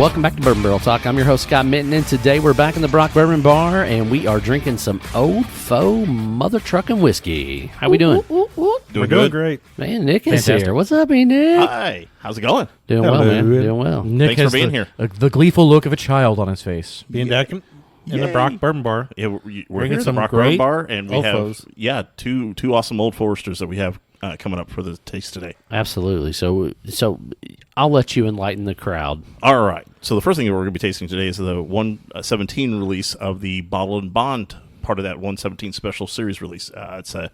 welcome back to Bourbon Barrel Talk. I'm your host, Scott Minton, and today we're back in the Brock Bourbon Bar, and we are drinking some Old Foe Mother Truckin' Whiskey. How we doing? We're doing great. Man, Nick is Fantastic. here. What's up, Nick? Hi. How's it going? Doing well, man. Doing well. Nick Thanks has for being here. the gleeful look of a child on his face. Being back in the Yay. Brock Bourbon Bar. Yeah, we're Drinking here at the some Brock great Bar, and we Old have Foes. two awesome Old Foresters that we have coming up for the taste today. Absolutely. So I'll let you enlighten the crowd. All right. So the first thing that we're going to be tasting today is the 117 release of the Bottle and Bond, part of that 117 special series release. It's a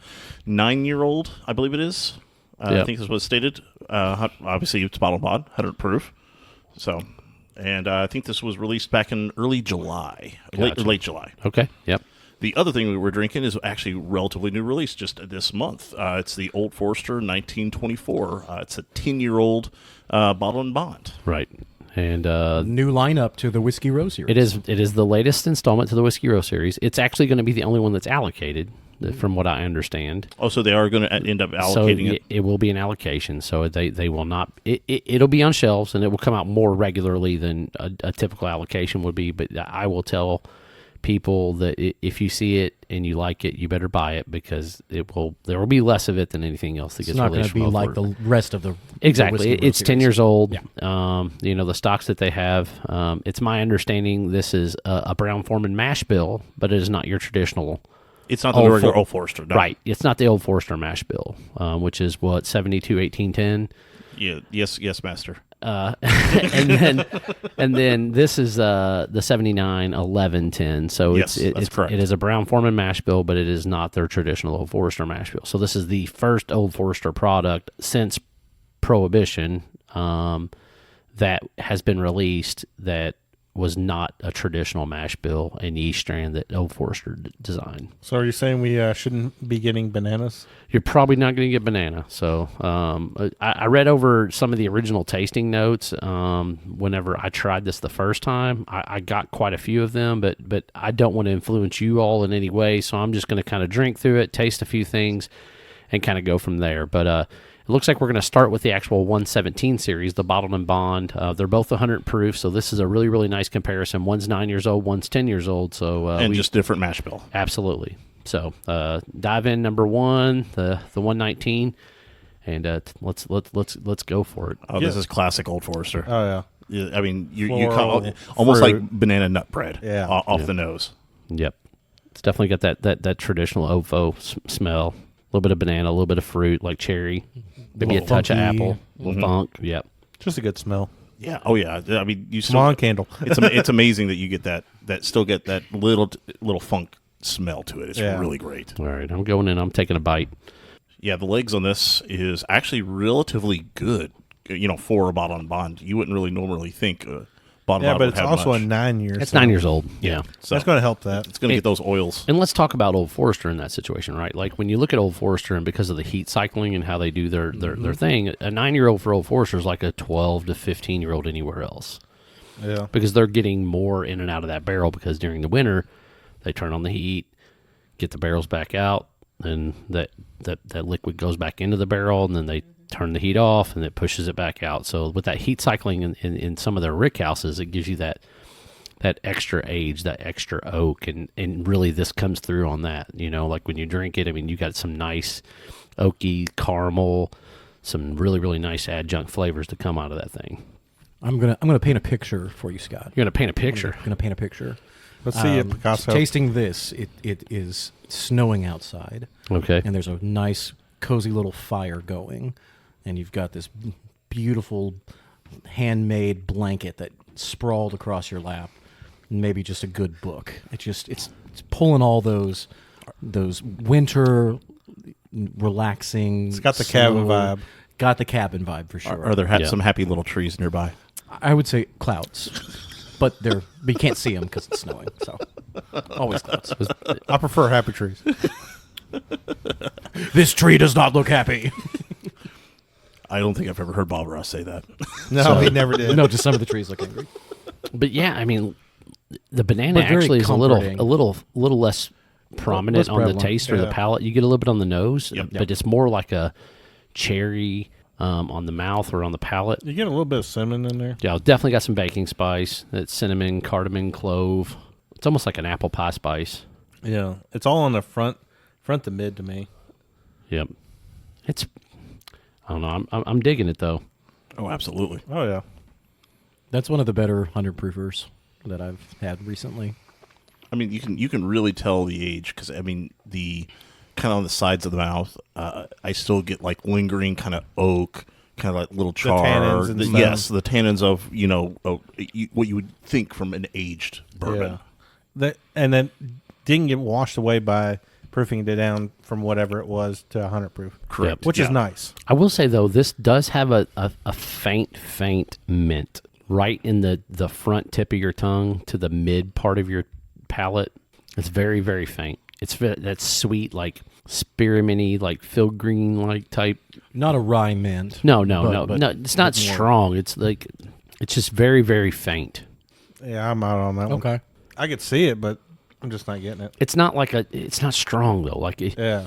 9-year-old, I believe it is. I think that's what it's stated. Obviously, it's Bottle and Bond, 100 proof. So, and I think this was released back in early July, late July. Okay. Yep. The other thing we were drinking is actually relatively new release just this month. It's the Old Forester 1924. It's a 10-year-old Bottle and Bond. Right. And New lineup to the Whiskey Row series. it is the latest installment to the Whiskey Row series. It's actually going to be the only one that's allocated, from what I understand. Oh, so they are going to end up allocating it? It will be an allocation. So they will not. It'll be on shelves, and it will come out more regularly than a typical allocation would be. But I will tell people that if you see it and you like it, you better buy it, because there will be less of it than anything else that It's gets not going released to be from like the rest of the exactly. the Whiskey Row It's 10 series. years old. Yeah. The stocks that they have. It's my understanding this is a Brown Forman mash bill, but it is not your traditional. It's not the Old regular For- Old Forester. No. Right. It's not the Old Forester mash bill, which is what 72, 18, 10. Yeah. Yes, master. and then this is the 79 11 10. So Yes, that's correct. It is a Brown Forman mash bill, but it is not their traditional Old Forester mash bill. So this is the first Old Forester product since Prohibition that has been released that was not a traditional mash bill and yeast strand that Old Forester designed. So are you saying we shouldn't be getting bananas? You're probably not going to get banana. So I read over some of the original tasting notes whenever I tried this the first time. I got quite a few of them, but I don't want to influence you all in any way, so I'm just going to kind of drink through it, taste a few things, and kind of go from there. But it looks like we're going to start with the actual 117 series, the Bottled and Bond. They're both 100 proof, so this is a really, really nice comparison. One's 9 years old, one's 10 years old. So And just different mash bill. Absolutely. So dive in number one, the 119, and let's go for it. Oh, Yeah. this is classic Old Forester. Oh, yeah. Yeah, I mean, you Floral come almost fruit. like banana nut bread. Yeah. Off the nose. Yep, it's definitely got that traditional OFO smell. A little bit of banana, a little bit of fruit like cherry, maybe a Little touch of funky. apple, a little funk. Yep. Just a good smell. Yeah. Oh, yeah. I mean, you Come still, on, Candle. it's amazing that you get that still get that little funk smell to it. It's Yeah. really great. All right, I'm going in. I'm taking a bite. Yeah, the legs on this is actually relatively good. For a Bottle and Bond, you wouldn't really normally think Bottle Yeah, and Bond but would it's have also much. a 9 year. It's 9 years old. Yeah. So That's going to help that. it's going to get those oils. And let's talk about Old Forester in that situation, right? Like when you look at Old Forester and because of the heat cycling and how they do their thing, a 9-year-old for Old Forester is like a 12 to 15-year-old anywhere else, Yeah. because they're getting more in and out of that barrel, because during the winter they turn on the heat, get the barrels back out, and that liquid goes back into the barrel, and then they turn the heat off and it pushes it back out. So with that heat cycling in some of their rick houses, it gives you that extra age, that extra oak, and really this comes through on that. Like when you drink it, I mean, you got some nice oaky caramel, some really, really nice adjunct flavors to come out of that thing. I'm gonna paint a picture for you, Scott. You're going to paint a picture. I'm gonna paint a picture. Let's see it, Picasso. Tasting this, it is snowing outside, Okay. and there's a nice, cozy little fire going, and you've got this beautiful handmade blanket that sprawled across your lap, and maybe just a good book. It's pulling all those winter relaxing. It's got the cabin vibe. Got the cabin vibe for sure. Are there Yeah. some happy little trees nearby? I would say clouds, but you can't see them because it's snowing. So always clouds. I prefer happy trees. This tree does not look happy. I don't think I've ever heard Bob Ross say that. No, he never did. No, just some of the trees look angry. But yeah, I mean, the banana But very actually is a comforting. little less prominent Less on the prevalent. taste or the Yeah. palate. You get a little bit on the nose, Yep. but it's more like a cherry, on the mouth or on the palate. You get a little bit of cinnamon in there. Yeah, definitely got some baking spice. That's cinnamon, cardamom, clove. It's almost like an apple pie spice. Yeah, it's all on the front to mid to me. Yep. It's, I don't know. I'm digging it though. Oh, absolutely. Oh yeah. That's one of the better 100 proofers that I've had recently. I mean, you can really tell the age because I mean the kind of on the sides of the mouth. I still get like lingering kind of oak, kind of like little char. tannins and stuff. Yes, the tannins of what you would think from an aged bourbon. Yeah. And then didn't get washed away by proofing it down from whatever it was to 100 proof. Correct. Which is nice. I will say though, this does have a faint mint right in the front tip of your tongue to the mid part of your palate. It's very, very faint. It's that sweet, like spearminty, like Philgreen like type. Not a rye mint. No. It's not more. strong. It's like it's just very, very faint. Yeah, I'm out on that one. Okay. I could see it, but I'm just not getting it. It's not like it's not strong though. Like Yeah.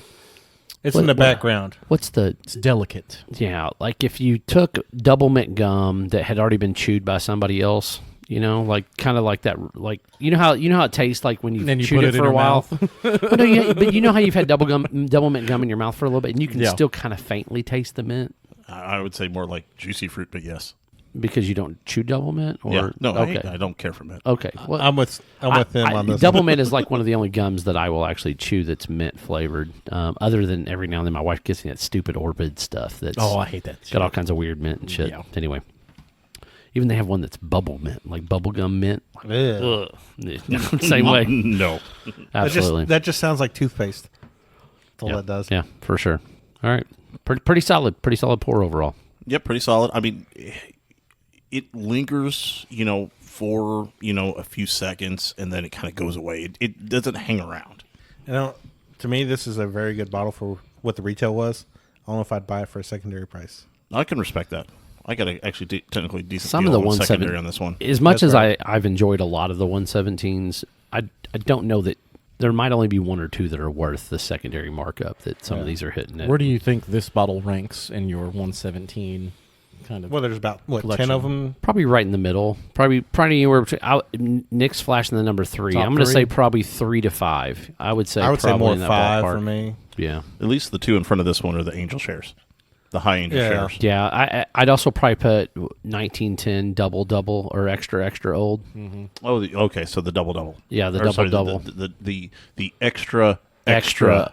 It's What- in the what- background. what's the It's delicate. yeah? Like if you took double mint gum that had already been chewed by somebody else, like kind of like that. Like you know how it tastes like when you've And then you chewed put it it in for a your while. mouth. But no, but you know how you've had double mint gum in your mouth for a little bit, and you can Yeah. still kind of faintly taste the mint I would say more like juicy fruit, but yes. because you don't chew double mint. Or Yeah. No, okay, I don't care for mint. okay. Well, I'm with them on this. Double one. mint is like one of the only gums that I will actually chew that's mint flavored. Other than every now and then my wife gets me that stupid Orbit stuff that's Oh, I hate that. got all kinds of weird mint and shit. Yeah. Anyway, even they have one that's bubble mint, like bubble gum mint. Ugh. Ugh. Same way. No. Absolutely. That just sounds like toothpaste. That's all yeah. that does. Yeah, for sure. All right, pretty solid. Pretty solid pour overall. Yep, pretty solid. I mean, it lingers, for a few seconds, and then it kind of goes away. It doesn't hang around. To me, this is a very good bottle for what the retail was. I don't know if I'd buy it for a secondary price. I can respect that. I got a actually technically decent Some deal of the on 117 secondary on this one. As much That's as right. I've enjoyed a lot of the 117s, I don't know that there might only be one or two that are worth the secondary markup that some of these are hitting. Where do you think this bottle ranks in your 117 kind of? Well, there's about, 10 collection. of them? Probably right in the middle. Probably anywhere between. Nick's flashing the number 3. Top I'm going to three? say probably 3 to 5. I would say. I would say probably more in that 5 ballpark. for me. Yeah. At least the two in front of this one are the Angel shares, the high Angel Yeah. shares. Yeah, I'd also probably put 1910 double or extra old. Oh, okay. So the double. Yeah, the Or, sorry, double. The extra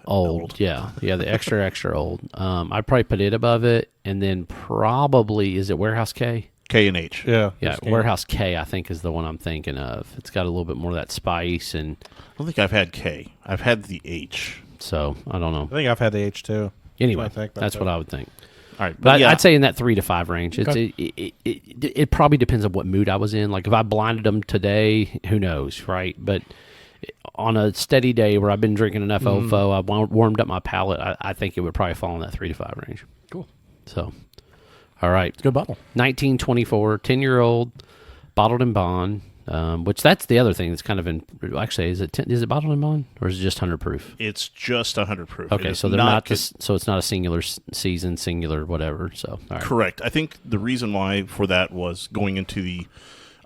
old. Yeah, the extra old. I'd probably put it above it, and then probably is it Warehouse K? K and H. Yeah. Yeah, just can't- Warehouse K I think is the one I'm thinking of. It's got a little bit more of that spice, and I don't think I've had K. I've had the H. so I don't know. I think I've had the H2. Anyway, I think about that's that. what I would think. All right, But yeah, I'd say in that 3 to 5 range. Okay. It probably depends on what mood I was in. Like if I blinded them today, who knows, right? But on a steady day where I've been drinking enough OFO, I've warmed up my palate, I think it would probably fall in that 3 to 5 range. Cool. So, all right. Good bottle. 1924, 10-year-old, bottled in bond, which that's the other thing that's kind of in. Actually, is it bottled in bond or is it just 100 proof? it's just 100 proof. It Okay, is so they're not. cons- So it's not a singular season, singular whatever. So all right. Correct. I think the reason why for that was going into the.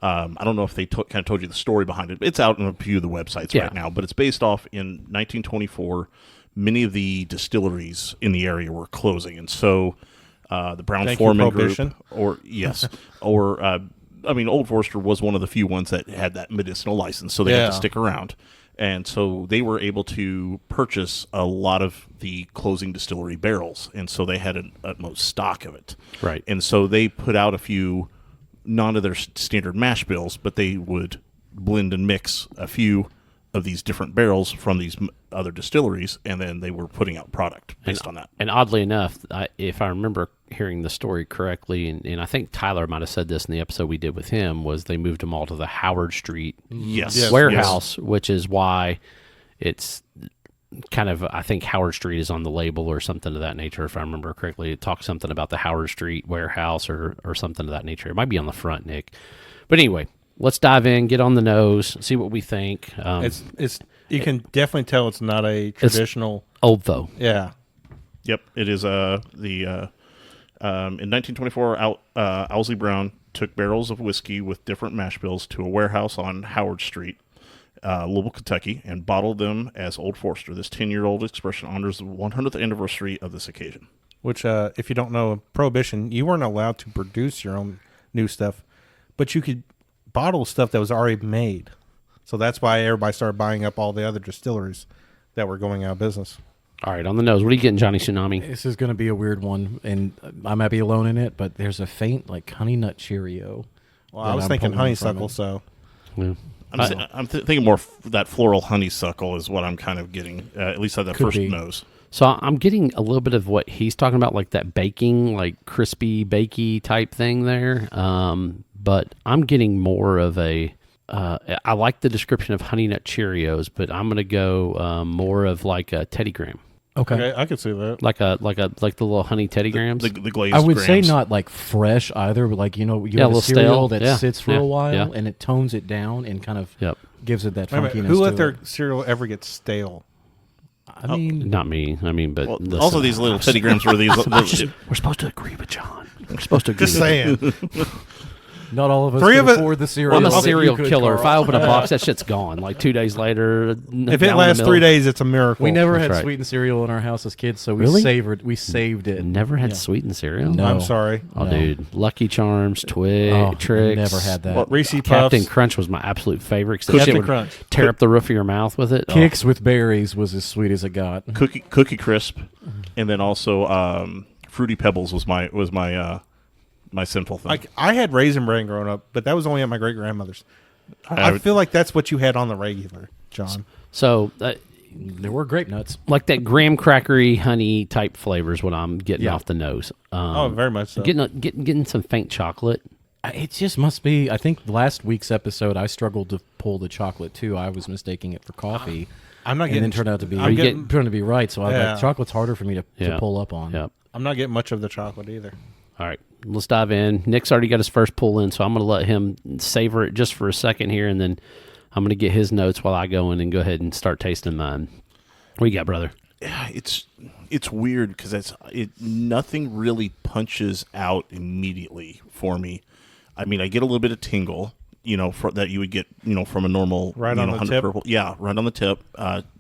I don't know if they kind of told you the story behind it. It's out on a few of the websites Yeah. right now, but it's based off in 1924. Many of the distilleries in the area were closing, and so the Brown Thank you, Forman Prohibition. Group, or yes, or Old Forester was one of the few ones that had that medicinal license, so they had Yeah. to stick around, and so they were able to purchase a lot of the closing distillery barrels, and so they had an utmost stock of it. Right. And so they put out a few, not of their standard mash bills, but they would blend and mix a few of these different barrels from these other distilleries, and then they were putting out product based on that. And oddly enough, if I remember hearing the story correctly, and I think Tyler might have said this in the episode we did with him, was they moved them all to the Howard Street Yes. warehouse, which is why it's kind of, I think Howard Street is on the label or something of that nature, if I remember correctly. It talks something about the Howard Street warehouse or something of that nature. It might be on the front, Nick. But anyway, let's dive in, get on the nose, see what we think. It's you can definitely tell it's not a traditional. Old though. Yeah. Yep, it is the In 1924, Owsley Brown took barrels of whiskey with different mash bills to a warehouse on Howard Street, Louisville, Kentucky, and bottled them as Old Forester. This 10-year-old expression honors the 100th anniversary of this occasion. Which, if you don't know, Prohibition, you weren't allowed to produce your own new stuff, but you could bottle stuff that was already made. So that's why everybody started buying up all the other distilleries that were going out of business. All right, on the nose. What are you getting, Johnny Tsunami? This is going to be a weird one, and I might be alone in it, but there's a faint, like, Honey Nut Cheerio. Well, I was thinking honeysuckle, so... Yeah. I'm thinking more that floral honeysuckle is what I'm kind of getting, at least at the Could first be. nose. So I'm getting a little bit of what he's talking about, like that baking, like crispy, bakey type thing there. But I'm getting more of a. I like the description of Honey Nut Cheerios, but I'm going to go more of like a Teddy Graham, Okay. I could see that. like the little honey Teddy Grahams. The glazed I would grams. say not like fresh either, but like, you Yeah, have a a little cereal stale. that Yeah, sits for yeah, a while yeah. and it tones it down and kind of Yep. gives it that Wait a minute, funkiness. who let to their it. cereal ever get stale? I mean, Not me. I mean, but Well, listen, also, these little Teddy Grahams were these. we're supposed to agree with John. We're supposed to agree. Just saying. not all of us Three can of it- afford the cereal. I'm a that you serial could, killer. Carl. If I open a box, that shit's gone. Like 2 days later. If it lasts 3 days, it's a miracle. We never That's had right. sweetened cereal in our house as kids, so Really? we saved it. Never had Yeah. sweetened cereal. No. I'm sorry. Oh, No. dude, Lucky Charms, Twig, Oh, Tricks. never had that. Well, Reese Captain Puffs. Crunch was my absolute favorite. 'Cause that Captain shit would Crunch. tear up the roof of your mouth with it. Oh. Kicks with berries was as sweet as it got. Cookie Crisp, and then also Fruity Pebbles was my my sinful thing. Like, I had Raisin Bran growing up, but that was only at my great grandmother's. I would- feel like that's what you had on the regular, John. So, There were grape nuts. like that graham crackery honey type flavor is what I'm getting Yeah. off the nose. Oh, very much so. Getting some faint chocolate. It just must be. I think last week's episode, I struggled to pull the chocolate too. I was mistaking it for coffee. I'm not and getting. then turned out to be. I'm getting. turned to be right. So I Yeah. like chocolate's harder for me to Yeah. pull up on. Yep. I'm not getting much of the chocolate either. All right, let's dive in. Nick's already got his first pull in, so I'm going to let him savor it just for a second here, and then I'm going to get his notes while I go in and go ahead and start tasting mine. What you got, brother? it's weird because nothing really punches out immediately for me. I mean, I get a little bit of tingle, that you would get, from a normal Right on the 100 tip? purple. Yeah, right on the tip.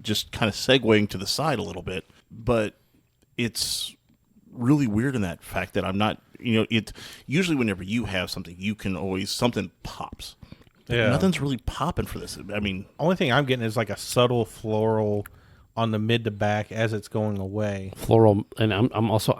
Just kind of segueing to the side a little bit, but it's really weird in that fact that I'm not. It usually whenever you have something, you can always something pops. Yeah. Nothing's really popping for this. I mean, Only thing I'm getting is like a subtle floral on the mid to back as it's going away. Floral, and I'm also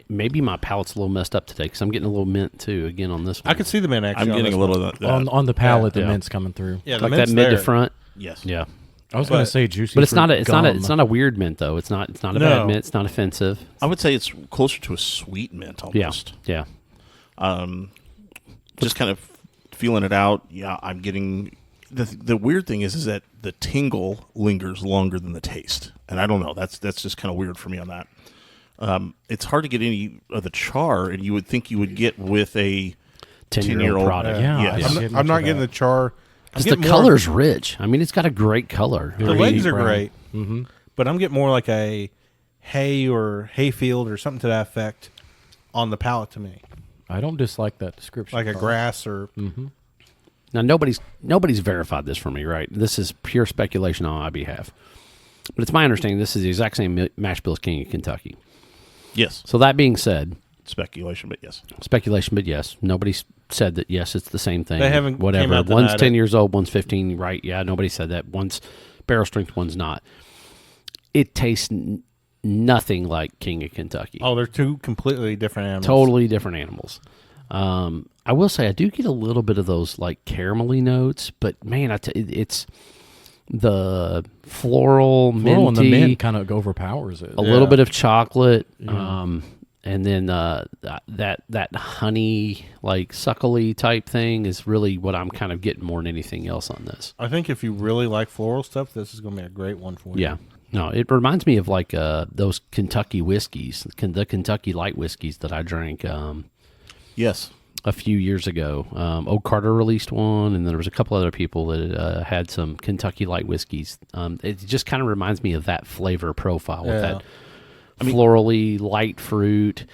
maybe my palate's a little messed up today because I'm getting a little mint too again on this one. I could see the mint actually. I'm on getting this a little one. of that. On the palate, the Yeah. mint's coming through. Yeah, the like that mint's mid to there. front. Yes. Yeah, I was going But- to say juicy, but it's not fruit it's gum. not a weird mint though. It's not a No. bad mint. It's not offensive. I would say it's closer to a sweet mint almost. Yeah. Just kind of feeling it out. Yeah, I'm getting the weird thing is that the tingle lingers longer than the taste, and I don't know. That's just kind of weird for me on that. It's hard to get any of the char, and you would think you would get with a 10-year-old product. Yeah, Yes. I didn't get I'm much not of getting that. the char. I'm Because the getting more- color's rich. I mean, it's got a great color. The Very legs are brown. great, Mm-hmm. but I'm getting more like a hay or hayfield or something to that effect on the palate to me, I don't dislike that description. like a Carl. grass or. Now nobody's verified this for me, right? This is pure speculation on my behalf. But it's my understanding this is the exact same mash bill as King of Kentucky. yes So that being said, speculation, but yes. speculation, but yes, nobody's said that. Yes, it's the same thing. They haven't came whatever. out One's denied 10 it. years old, one's 15. Right? Yeah, nobody said that. One's barrel strength, one's not. It tastes nothing like King of Kentucky. Oh, they're two completely different animals. Totally different animals. I will say I do get a little bit of those like caramelly notes, but man, it's the floral, Floral and the minty, mint kind of overpowers it. a little bit of chocolate, and then that honey like suckly type thing is really what I'm kind of getting more than anything else on this. I think if you really like floral stuff, this is going to be a great one for you. Yeah. No, it reminds me of like those Kentucky whiskeys, the Kentucky light whiskeys that I drank Yes. a few years ago. Oak Carter released one, and there was a couple other people that had some Kentucky light whiskeys. It just kind of reminds me of that flavor profile with Yeah. that florally light fruit.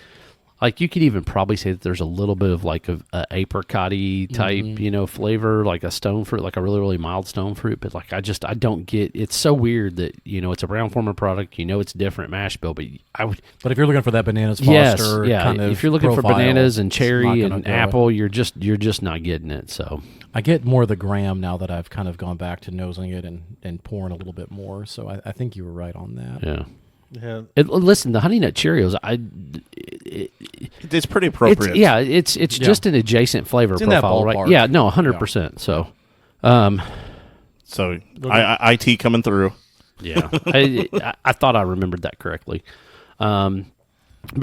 Like, you could even probably say that there's a little bit of like a apricot-y type, flavor, like a stone fruit, like a really, really mild stone fruit. But like, I don't get. It's so weird that it's a brown former product. It's different mash bill, but I would. But if you're looking for that bananas Yes, Foster yeah. kind of If you're looking for profile, bananas and it's cherry not and gonna go. apple, you're just not getting it. So I get more of the graham now that I've kind of gone back to nosing it and pouring a little bit more. So I think you were right on that. yeah. Yeah. Listen, the Honey Nut Cheerios, It's pretty appropriate. it's just an adjacent flavor It's in that profile, right? ballpark. Yeah, no, 100%. So, So IT coming through. yeah, I thought I remembered that correctly. But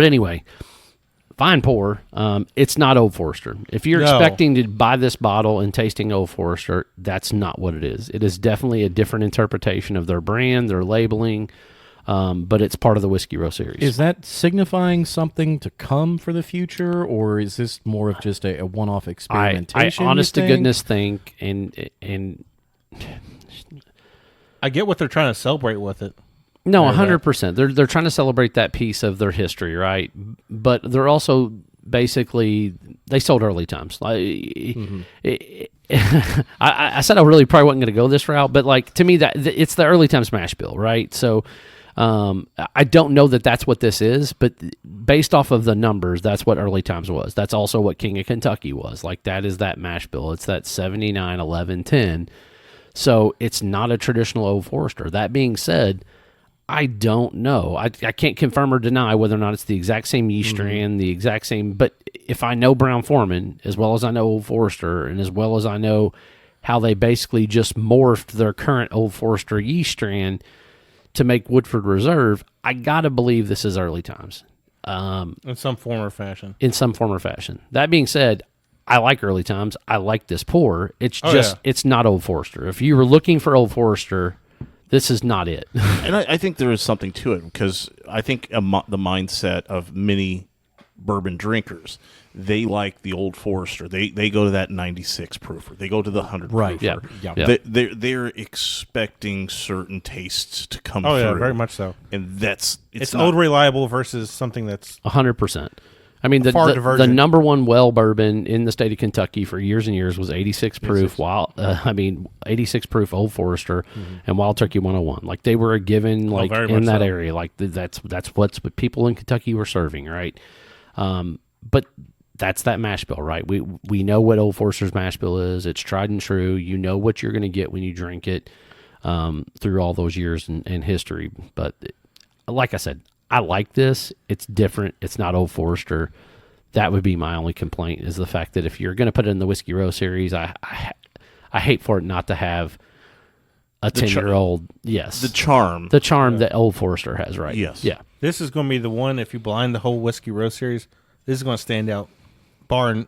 anyway, fine pour. It's not Old Forester. If you're No. expecting to buy this bottle and tasting Old Forester, that's not what it is. It is definitely a different interpretation of their brand, their labeling. But it's part of the Whiskey Row series. Is that signifying something to come for the future, or is this more of just a one-off I experimentation? honest you to think? goodness think, and I get what they're trying to celebrate with it. no, Or that. 100%. They're trying to celebrate that piece of their history, right? But they're also basically they sold early times. Like, I said I really probably wasn't going to go this route, but like to me that it's the early times mash bill, right? So. I don't know that that's what this is, but based off of the numbers, that's what early times was. That's also what King of Kentucky was. Like, that is that mash bill. It's that 79, 11, 10. So it's not a traditional Old Forester. That being said, I don't know. I can't confirm or deny whether or not it's the exact same yeast strand, the exact same. But if I know Brown Forman, as well as I know Old Forester, and as well as I know how they basically just morphed their current Old Forester yeast strand to make Woodford Reserve, I gotta believe this is early times. In some form or fashion. In some form or fashion. That being said, I like early times. I like this pour. It's it's not Old Forester. If you were looking for Old Forester, this is not it. And I think there is something to it because I think the mindset of many bourbon drinkers, they like the Old Forester. They go to that 96 proofer. They go to the 100 Right. proofer. Yeah. They're expecting certain tastes to come Oh, through. yeah, very much so. And it's not, old reliable versus something that's 100%. I mean, Far the divergent. number one well bourbon in the state of Kentucky for years and years was 86 proof. 86 proof Old Forester and Wild Turkey 101. Like, they were a given, like very in much that so. area. Like, that's what people in Kentucky were serving, right? But that's that mash bill, right? We know what Old Forester's mash bill is. It's tried and true. You know what you're going to get when you drink it through all those years and history. But like I said, I like this. It's different. It's not Old Forester. That would be my only complaint, is the fact that if you're going to put it in the Whiskey Row series, I hate for it not to have a 10-year-old. Yes, the charm. the charm that Old Forester has, right? Yes. Yeah. this is going to be the one. If you blind the whole Whiskey Row series, this is going to stand out. Barring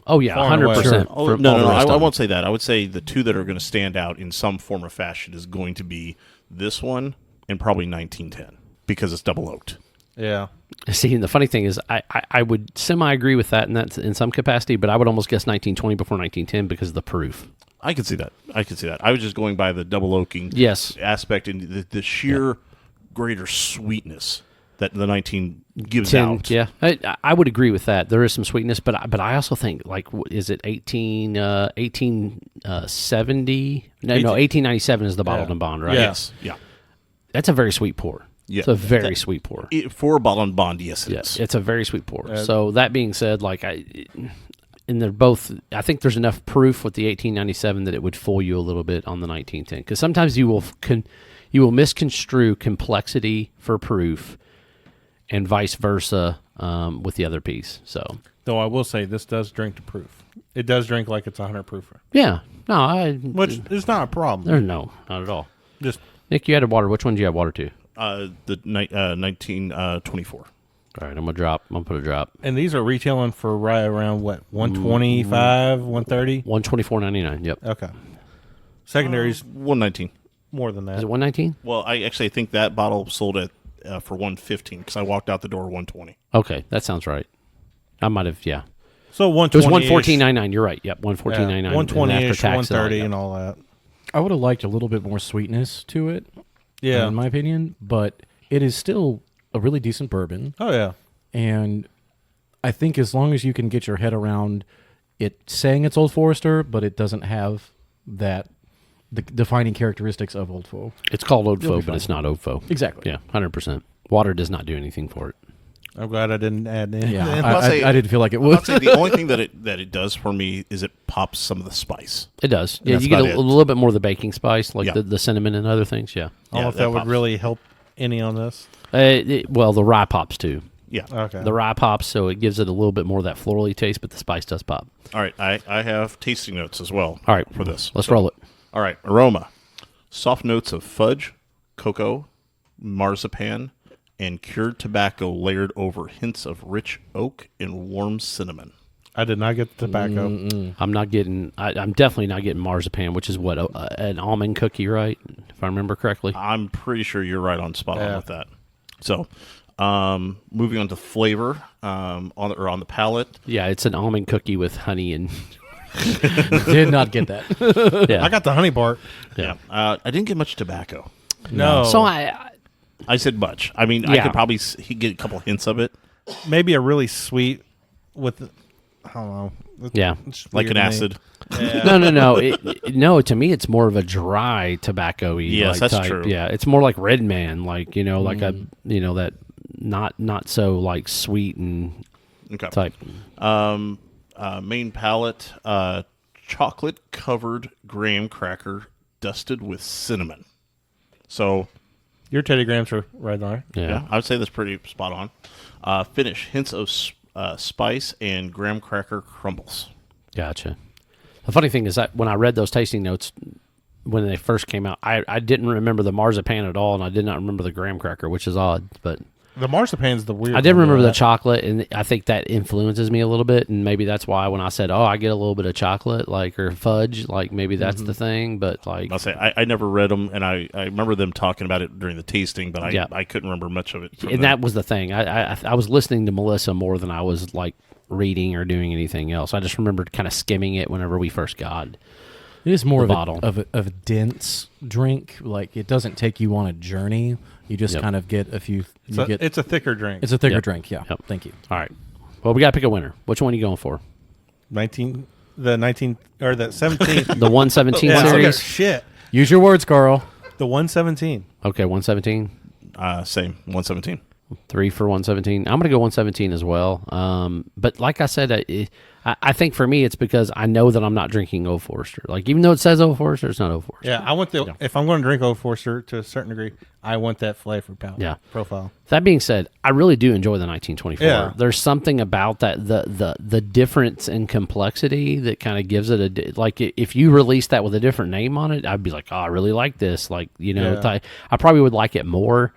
Oh yeah, Far and away. 100%. Sure. Oh, no, I won't say that. I would say the two that are going to stand out in some form or fashion is going to be this one and probably 1910 because it's double oaked. yeah, See, and the funny thing is, I would semi-agree with that in some capacity, but I would almost guess 1920 before 1910 because of the proof. I could see that. I was just going by the double oaking Yes. aspect and the sheer greater sweetness that the 19 gives 10, out. yeah. I would agree with that. There is some sweetness, but I also think, like, is it 1870? No, 1897 is the bottled and bond, right? Yeah. Yes. Yeah. That's a very sweet pour. Yeah. It's a very sweet pour. For a bottle and bond, yes, it is. Yes, it's a very sweet pour. So that being said, like, and they're both, I think there's enough proof with the 1897 that it would fool you a little bit on the 1910, because sometimes you will misconstrue complexity for proof and vice versa with the other piece. So though I will say this does drink to proof. It does drink like it's 100 proofer, yeah, no, which is not a problem. there's not at all. Just Nick, you added water. Which one did you add water to? The 1924. All right, I'm gonna put a drop. and these are retailing for right around what 125, 130. 124.99. Yep. Okay, secondaries 119. more than that. Is it 119? Well, I think that bottle sold at for 115 because I walked out the door 120. Okay, that sounds right. I might have, yeah. So It was 114.99. You're right. Yep, 114.99. 120 and after ish, tax and all, 130, yeah. and all that. I would have liked a little bit more sweetness to it, Yeah. in my opinion, but it is still a really decent bourbon. Oh yeah. And I think as long as you can get your head around it saying it's Old Forester, but it doesn't have the defining characteristics of Old Faux. It's called Old You'll be Faux, but fine. it's not Old Faux. Exactly. Yeah, 100%. Water does not do anything for it. I'm glad I didn't add in. Yeah, I'll say- I didn't feel like it I'll would. say the only thing that it does for me is it pops some of the spice. It does. And Yeah, that's you get about a it. little bit more of the baking spice, like Yeah. the cinnamon and other things. Yeah. I don't know if that would pops. really help any on this. Well, the rye pops too. Yeah. Okay. The rye pops, so it gives it a little bit more of that florally taste, but the spice does pop. All right. I have tasting notes as well. All right. For this. Let's roll it. All right. Aroma. Soft notes of fudge, cocoa, marzipan, and cured tobacco layered over hints of rich oak and warm cinnamon. I did not get the tobacco. I'm not getting. I'm definitely not getting marzipan, which is what an almond cookie, right? If I remember correctly. I'm pretty sure you're right on spot on Yeah. with that. So, moving on to flavor, on the palate. Yeah, it's an almond cookie with honey and Did not get that. yeah. I got the honey part. Yeah. I didn't get much tobacco. No. So I I said much. I mean, I Yeah. could probably get a couple hints of it, Maybe a really sweet with, I don't know. yeah. It's like weird an to me. acid. No. No, to me it's more of a dry tobacco-y. Yes, like, that's type. true. Yeah, it's more like Red Man, like like a that not so like sweet and Okay. type. Main palate, chocolate covered graham cracker dusted with cinnamon. So Your Teddy Grahams are right on. yeah, I would say that's pretty spot on. Finish, hints of spice and graham cracker crumbles. Gotcha. The funny thing is that when I read those tasting notes when they first came out, I didn't remember the marzipan at all, and I did not remember the graham cracker, which is odd. But The marzipan's the weird I did one, remember though. the chocolate, and I think that influences me a little bit, and maybe that's why when I said, "Oh, I get a little bit of chocolate, like or fudge," like maybe that's the thing. But like, I'll say I never read them, and I remember them talking about it during the tasting, but I couldn't remember much of it. From and them. that was the thing. I was listening to Melissa more than I was like reading or doing anything else. I just remembered kind of skimming it whenever we first got. It is more The of bottle. a dense drink. Like it doesn't take you on a journey. You just Yep. kind of get a few. It's a thicker drink. It's a thicker Yep. drink. Yeah. Yep. Thank you. All right. Well, we got to pick a winner. Which one are you going for? 19 or the 17. The 117 Yeah, okay, series. shit. Use your words, Carl. The 117. Okay, 117. Same 117. 3 for 117. I'm going to go 117 as well. But like I said, I think for me, it's because I know that I'm not drinking Old Forester. Like, even though it says Old Forester, it's not Old Forester. Yeah, I want if I'm going to drink Old Forester to a certain degree, I want that flavor profile. That being said, I really do enjoy the 1924. Yeah. There's something about that, the difference in complexity that kind of gives it like if you release that with a different name on it, I'd be like, oh, I really like this. Like, Yeah. I probably would like it more.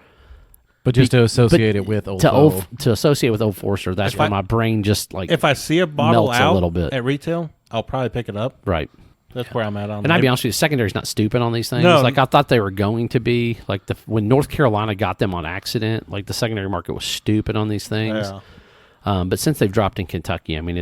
But just to associate it with Old Faux. To associate with Old Forester, that's If where I- my brain just like If I see a bottle melts a out little bit. at retail, I'll probably pick it up. right. That's where I'm at on And I'd be honest with you, secondary's not stupid on these things. No. Like I thought they were going to be. Like when North Carolina got them on accident, like the secondary market was stupid on these things. Yeah. But since they've dropped in Kentucky, I mean,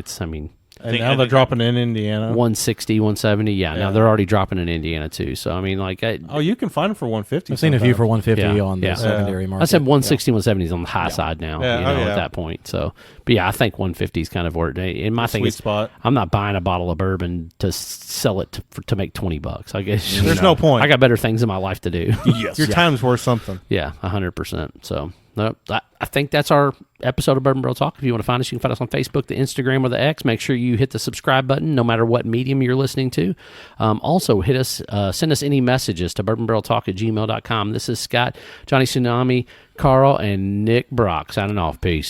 And now they're dropping in Indiana. 160, 170. Yeah, now Yeah. they're already dropping in Indiana too. So I mean, like Oh, you can find them for 150. I've seen a few for 150 Yeah, on the yeah. secondary market. I said 160, 170 is on the high side now. Yeah, At that point. So, but yeah, I think 150 is kind of where. And my thing Sweet is, spot. I'm not buying a bottle of bourbon to sell it to make $20. I guess There's no point. I got better things in my life to do. Yes. Your time's worth something. Yeah, 100%. So, no, I think that's our episode of Bourbon Barrel Talk. If you want to find us, you can find us on Facebook, the Instagram, or the X. Make sure you hit the subscribe button, no matter what medium you're listening to. Also, hit us, send us any messages to bourbonbarreltalk@gmail.com. This is Scott, Johnny Tsunami, Carl, and Nick Brock signing off. Peace.